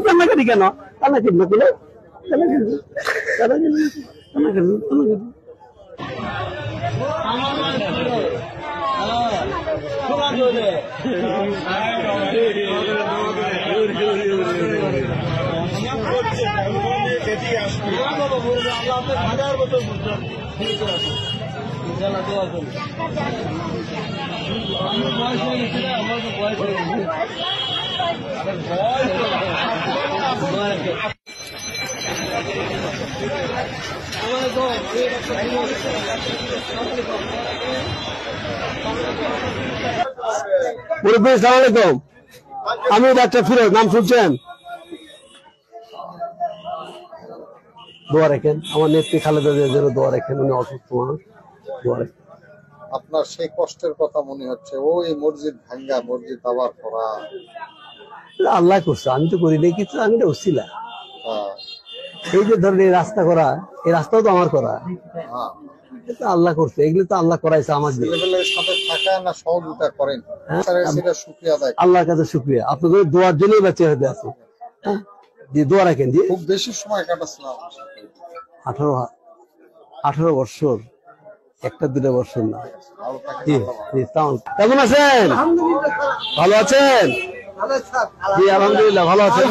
কান্নাকাটি কেন? কান্নাকাটি না করলে কান্নাকাটি মুরব্বী আসসালামু আলাইকুম। আমি ডাক্তার ফিরোজ, নাম শুনছেন? দোয়া রাখেন আমার নেত্রী খালেদা জিয়ার জন্য, দোয়া রাখেন, উনি অসুস্থ মানুষ, দোয়া রাখেন। আপনার সেই কষ্টের কথা মনে হচ্ছে, ওই মসজিদ ভাঙ্গা, মসজিদ আবার করা। আল্লাহ করছে, আমি তো করি নাই কিছু, আমি উছিলা। এই যে ধরেন এই রাস্তা করা, এই রাস্তাও তো আমার করা, আল্লাহ করছে, এগুলো তো আল্লাহ করাইছে আমার সাথে থাকা না সহযোগিতা করেন, সেটা শুকরিয়া আদায় আল্লাহর কাছে শুকরিয়া। আপনাদের দোয়ার জন্যই বেঁচে হতে আছে। জি দোয়া রাখেন। জি খুব বেশি সময় কাটাচ্ছিলাম 18 বছর, একটা দুটা বছর না। কেমন আছেন? ভালো আছেন? জি আলহামদুলিল্লাহ ভালো আছেন।